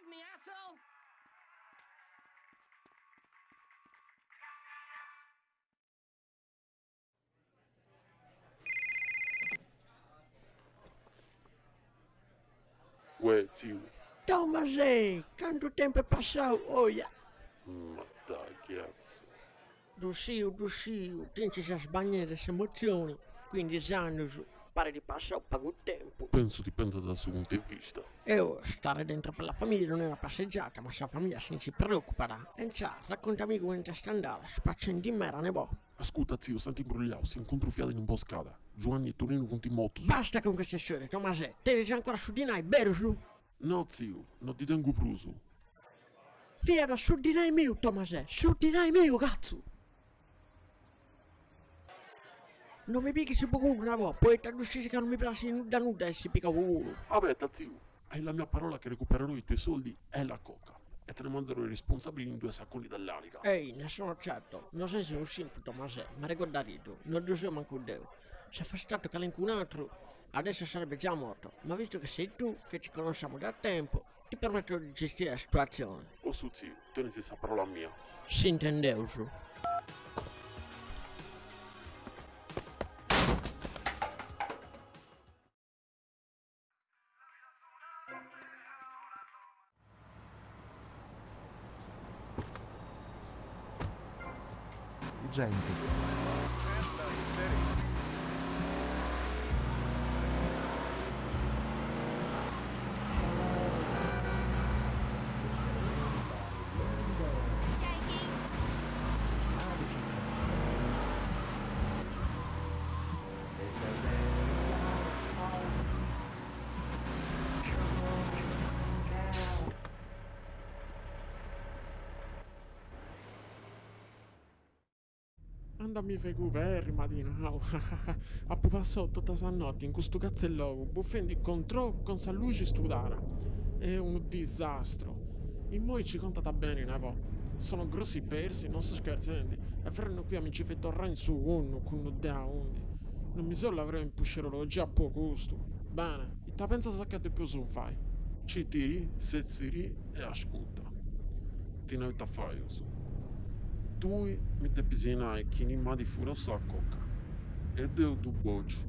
me, asshole? Uè, zio. Tommasè, quanto tempo è passato? Oh, yeah. Ma dai, cazzo. Dussiu, ti ci si sbagliano le emozioni, 15 anni, pare di passare poco tempo. Penso dipenda dal suo punto di vista. E stare dentro per la famiglia non è una passeggiata, ma se la famiglia si preoccupa. E ciao, raccontami come ti sta andando, spacciando di mera ne boh. Ascolta, zio, senti imbrogliato, si incontrano fiate in imboscata. Giovanni e Tonino conti in moto. Basta con queste storie, Tommasè, te ne sei ancora su di noi, vero su? No, zio, non ti tengo pruso. Fiera, su di noi mio, Tommasè, su di noi mio, cazzo! Non mi picchi su poco una volta, poi ti dici che non mi piace da nuda e si picca culo. Aspetta, zio, hai la mia parola che recupererò i tuoi soldi e la coca. E te ne manderò i responsabili in 2 secondi dall'Anica. Ehi, ne sono certo, non sei un semplice Tommasè, ma ricordati tu, non lo so manco Dio. Se fosse stato qualcun altro, adesso sarebbe già morto, ma visto che sei tu, che ci conosciamo da tempo, ti permetto di gestire la situazione. O su, zio, te ne sei sa parola mia. Si intendeu su. Gente. Andami fai cupere, Madinao. A poi passato tutta questa notte in questo cazzellogo, buffendi contro con sa luce studara. È un disastro. In moi ci contata bene, Nevo. Sono grossi persi, non sto scherzando. E faranno qui amici fe torrare in su uno con un dea undi. Non mi so l'avrei in puscerologia a poco gusto. Bene, e ta pensa saccate più su fai. Ci tiri, sezziri e ascolta. Ti ne a fare su. Tu mi depisinai che in di fura sa coca. Ed io tu boccio.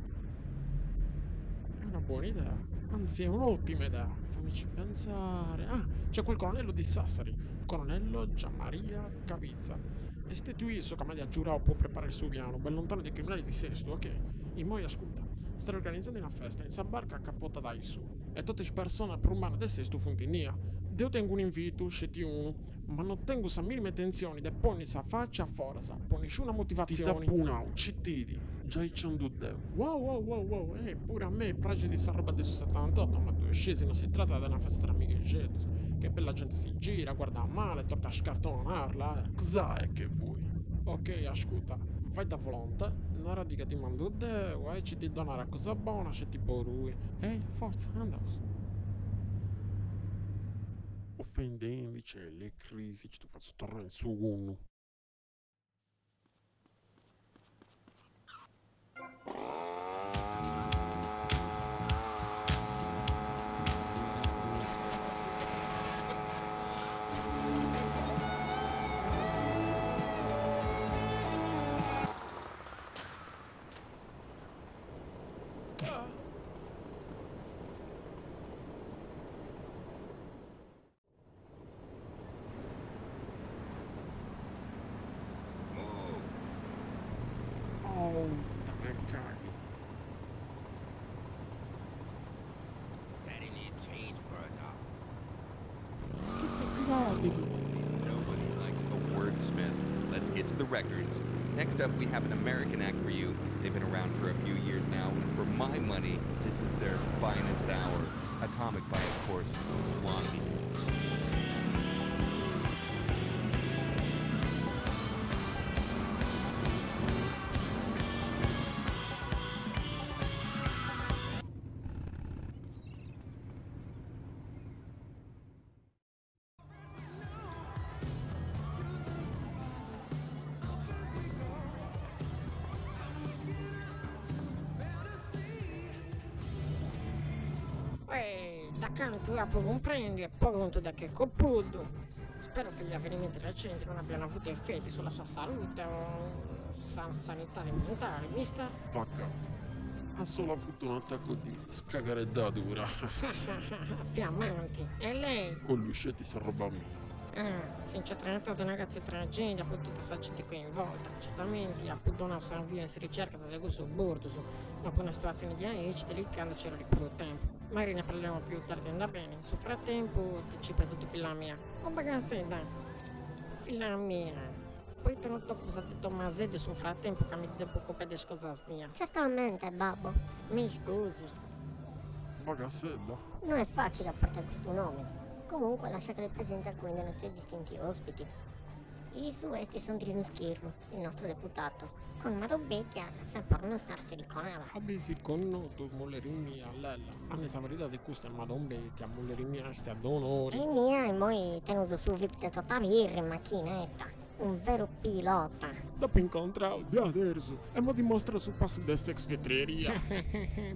È una buona idea. Anzi, è un'ottima idea. Fammici pensare. Ah, c'è quel colonnello di Sassari. Il colonnello Gianmaria Cavizza. E ste tu io so che mi ha giurato può preparare il suo piano, ben lontano dai criminali di Sesto, ok? In moi ascolta. Stai organizzando una festa in sa barca a cappota da Isu. E tutte le persone per un del Sesto funtinia. Io tengo un invito, sceti uno, ma non tengo sa minime intenzioni di ponni sa faccia a forza, ponisci una Ti motivazione. da punao, ci tiri. Già i ciando deo. Wow, pure a me piace di sta roba del 78, ma due scesi non si tratta di una festa tra amiche e gente, che per la gente si gira, guarda male, tocca scartonarla, Cosa è che vuoi? Ok, ascolta, vai da volontà, non dica ti mando deo, e ci ti dona una cosa buona, c'è tipo lui. Ehi, forza, andaus. Offendendo, c'è le crisi, ci tu faccio tornare su uno. Oh, dai caghi. Daddy needs change for a dollar. Schizzaticati. Nobody likes a wordsmith. Let's get to the records. Next up, we have an American act for you. They've been around for a few years now, and for my money, this is their finest hour. Atomic by, of course, Blondie. Da canto tu comprendi e poi conto da che coppudo. Spero che gli avvenimenti recenti non abbiano avuto effetti sulla sua salute o sanità mentale, mister? Vacca, ha solo avuto un attacco di scagareddatura. Fiammanti. E lei? Con gli uscetti si roba mia. Si c'è trattato di ragazzi tragedia, poi tutta sta gente coinvolta. Certamente, a Pudona San Via si ricerca se questo bordo, ma poi una situazione di aici delicata c'era di più tempo. Magari ne parleremo più tardi, andrà bene. Su frattempo ti ci presento figlia mia. Oh bagassetta, figlia mia. Poi te non tocco cosa ha detto Masedo su frattempo che mi devo coprire di cose mie. Certamente, babbo. Mi scusi. Bagassetta? Non è facile a parte questo nome. Comunque lascia che le presenti alcuni dei nostri distinti ospiti. I suesti Sandrino Schirru, il nostro deputato, con Madobecchia sempre non starsi riconava. Abisi connoto mollerimi a lella. A me sa verità di questo è Madombecchia, mollerimi a sti ad onori. E mia e moi tenuto su VIP Tottavirri in macchinetta. Un vero pilota. Dopo incontrare di adesso e mo dimostra sul passo dell'ex vetreria.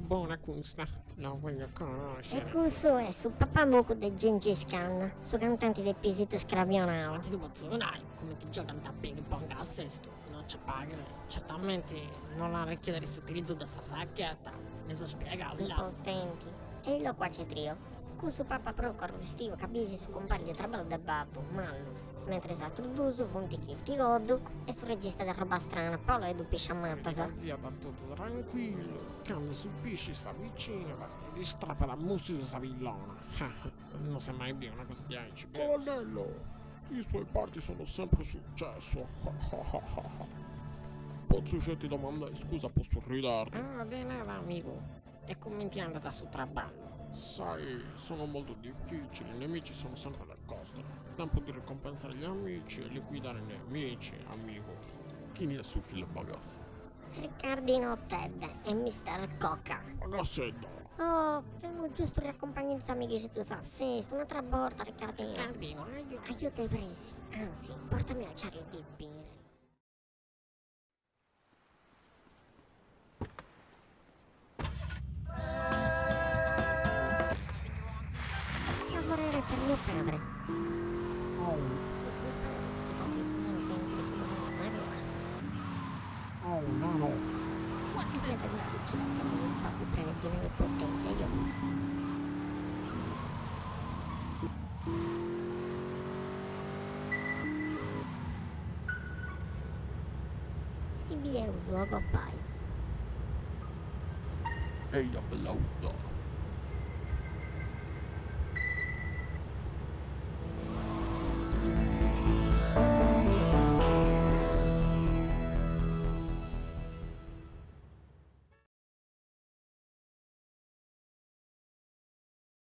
Buona questa, la voglio E conoscere. questo è su Papamuco de Gengis Khan, su cantante del pisito scravionale. Ti devo zionare, come ti gioca da ping pong a sesto, non c'è pagare. Certamente non ha richiedere l'utilizzo della racchetta, mi so spiegare là. Impotenti. E lo qua c'è trio. Questo papa procoro stivo cabisi su compari di traballo da babbo, Mallus. Mentre esatto duso funti chi godu e sul regista da roba strana, Paolo Edu Pisciamatasa. Sia da tutto tranquillo, quando subisci sta vicina, si strappa la musica sa villona. Non si è mai più una cosa di aici. Colonnello, i suoi parti sono sempre successo. Pozzo ti domandai, scusa, posso ridarti? Ah, di nada amico. E come ti è andata sul traballo? Sai, sono molto difficili, i nemici sono sempre da costa. È tempo di ricompensare gli amici e liquidare i nemici, amico. Chi ne è su fila bagassa? Riccardino Ted e Mr. Coca. Bagassetta! Oh, fermo giusto riaccompagnare gli amici tu sa, sì, su un'altra borda, Riccardino. Cardino, Aiuto i presi, anzi, portami a Charlie di birri. Lavorare per mio padre. Oh, oh, no, no. Diventa difficile tenere un po' più prendere potenti io. Si bie uso a goppai. Ehi, bella uda.